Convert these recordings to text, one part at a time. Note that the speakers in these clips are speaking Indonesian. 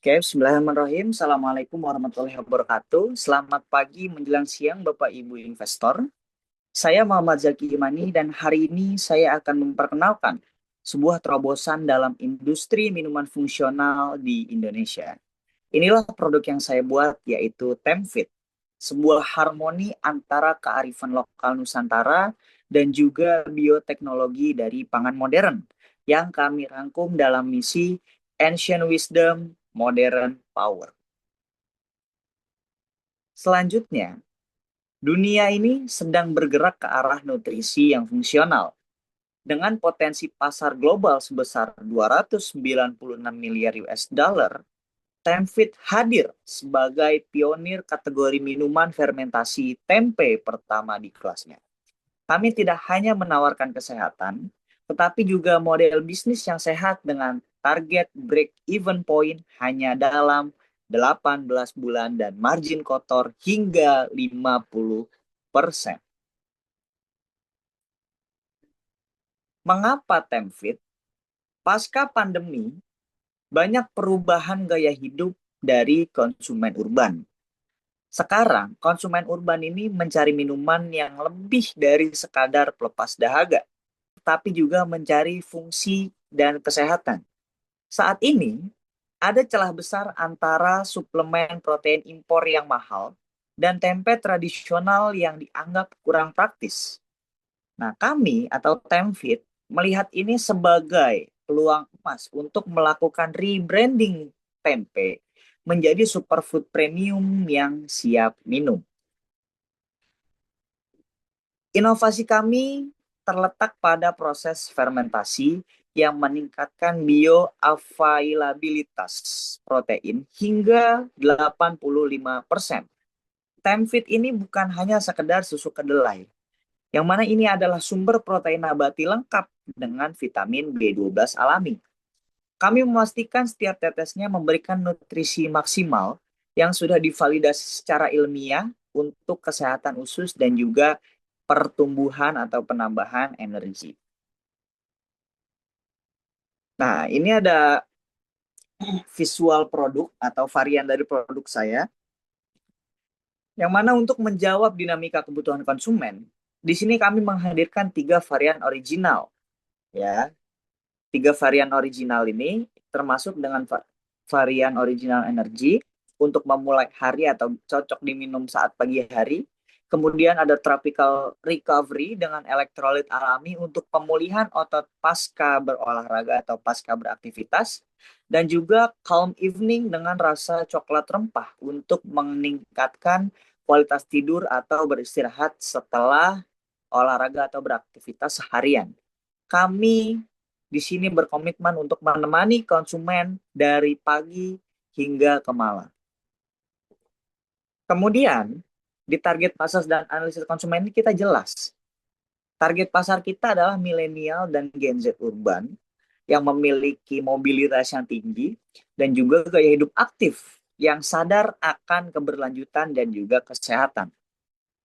Oke, bismillahirrahmanirrahim. Assalamualaikum warahmatullahi wabarakatuh. Selamat pagi menjelang siang Bapak Ibu investor. Saya Muhammad Zaki Imani dan hari ini saya akan memperkenalkan sebuah terobosan dalam industri minuman fungsional di Indonesia. Inilah produk yang saya buat yaitu Temfit, sebuah harmoni antara kearifan lokal Nusantara dan juga bioteknologi dari pangan modern yang kami rangkum dalam misi Ancient Wisdom Modern Power. Selanjutnya, dunia ini sedang bergerak ke arah nutrisi yang fungsional dengan potensi pasar global sebesar 296 miliar US dollar. Temfit hadir sebagai pionir kategori minuman fermentasi tempe pertama di kelasnya. Kami tidak hanya menawarkan kesehatan, tetapi juga model bisnis yang sehat dengan target break-even point hanya dalam 18 bulan dan margin kotor hingga 50%. Mengapa Temfit? Pasca pandemi, banyak perubahan gaya hidup dari konsumen urban. Sekarang, konsumen urban ini mencari minuman yang lebih dari sekadar pelepas dahaga, tapi juga mencari fungsi dan kesehatan. Saat ini, ada celah besar antara suplemen protein impor yang mahal dan tempe tradisional yang dianggap kurang praktis. Nah, kami atau Temfit melihat ini sebagai peluang emas untuk melakukan rebranding tempe menjadi superfood premium yang siap minum. Inovasi kami terletak pada proses fermentasi yang meningkatkan bioavailabilitas protein hingga 85%. Temfit ini bukan hanya sekedar susu kedelai, yang mana ini adalah sumber protein nabati lengkap dengan vitamin B12 alami. Kami memastikan setiap tetesnya memberikan nutrisi maksimal yang sudah divalidasi secara ilmiah untuk kesehatan usus dan juga pertumbuhan atau penambahan energi. Nah, ini ada visual produk atau varian dari produk saya, yang mana untuk menjawab dinamika kebutuhan konsumen, di sini kami menghadirkan 3 varian original. Ya, 3 varian original ini termasuk dengan varian original energi untuk memulai hari atau cocok diminum saat pagi hari. Kemudian ada tropical recovery dengan elektrolit alami untuk pemulihan otot pasca berolahraga atau pasca beraktivitas. Dan juga calm evening dengan rasa coklat rempah untuk meningkatkan kualitas tidur atau beristirahat setelah olahraga atau beraktivitas seharian. Kami di sini berkomitmen untuk menemani konsumen dari pagi hingga ke malam. Kemudian, di target pasar dan analisis konsumen ini kita jelas. Target pasar kita adalah milenial dan Gen Z urban yang memiliki mobilitas yang tinggi dan juga gaya hidup aktif yang sadar akan keberlanjutan dan juga kesehatan.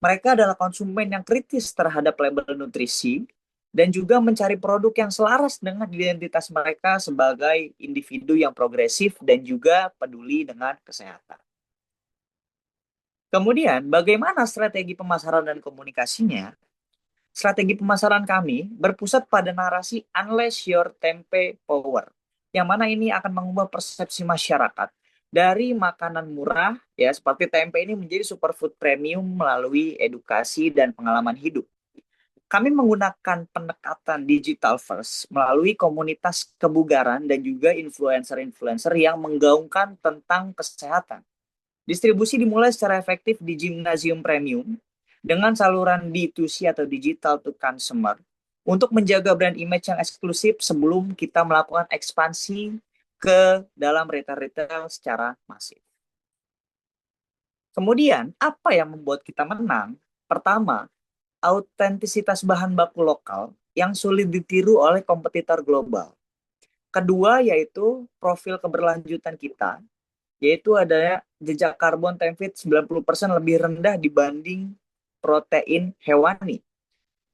Mereka adalah konsumen yang kritis terhadap label nutrisi dan juga mencari produk yang selaras dengan identitas mereka sebagai individu yang progresif dan juga peduli dengan kesehatan. Kemudian, bagaimana strategi pemasaran dan komunikasinya? Strategi pemasaran kami berpusat pada narasi Unleash Your Tempe Power, yang mana ini akan mengubah persepsi masyarakat dari makanan murah ya seperti tempe ini menjadi superfood premium melalui edukasi dan pengalaman hidup. Kami menggunakan pendekatan digital first melalui komunitas kebugaran dan juga influencer-influencer yang menggaungkan tentang kesehatan. Distribusi dimulai secara efektif di gymnasium premium dengan saluran D2C atau digital to consumer untuk menjaga brand image yang eksklusif sebelum kita melakukan ekspansi ke dalam retail-retail secara masif. Kemudian, apa yang membuat kita menang? Pertama, autentisitas bahan baku lokal yang sulit ditiru oleh kompetitor global. Kedua, yaitu profil keberlanjutan kita, yaitu ada jejak karbon Temfit 90% lebih rendah dibanding protein hewani.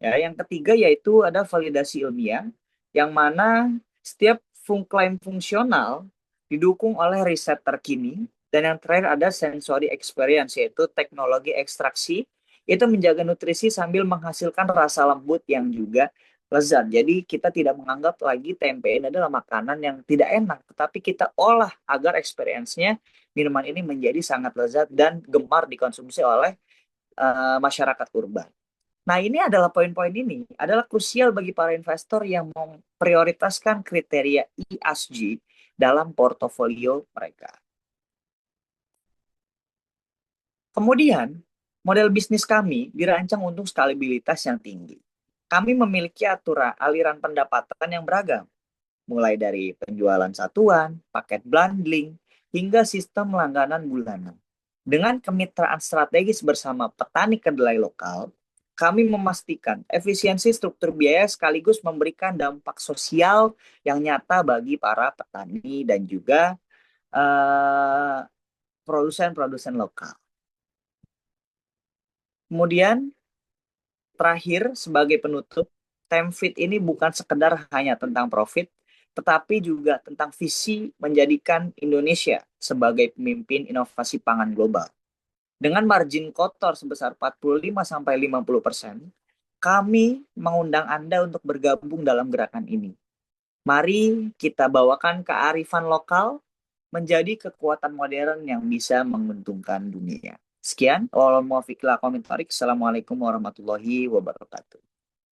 Ya, yang ketiga yaitu ada validasi ilmiah, yang mana setiap klaim fungsional didukung oleh riset terkini, dan yang terakhir ada sensory experience, yaitu teknologi ekstraksi, itu menjaga nutrisi sambil menghasilkan rasa lembut yang juga lezat. Jadi kita tidak menganggap lagi tempe ini adalah makanan yang tidak enak, tetapi kita olah agar experience-nya minuman ini menjadi sangat lezat dan gemar dikonsumsi oleh masyarakat urban. Nah, ini adalah poin-poin ini adalah krusial bagi para investor yang memprioritaskan kriteria ESG dalam portofolio mereka. Kemudian, model bisnis kami dirancang untuk skalabilitas yang tinggi. Kami memiliki aturan aliran pendapatan yang beragam, mulai dari penjualan satuan, paket bundling, hingga sistem langganan bulanan. Dengan kemitraan strategis bersama petani kedelai lokal, kami memastikan efisiensi struktur biaya sekaligus memberikan dampak sosial yang nyata bagi para petani dan juga produsen-produsen lokal. Kemudian terakhir sebagai penutup, Temfit ini bukan sekedar hanya tentang profit, tetapi juga tentang visi menjadikan Indonesia sebagai pemimpin inovasi pangan global. Dengan margin kotor sebesar 45-50%, kami mengundang Anda untuk bergabung dalam gerakan ini. Mari kita bawakan kearifan lokal menjadi kekuatan modern yang bisa menguntungkan dunia. Sekian, Assalamualaikum warahmatullahi wabarakatuh.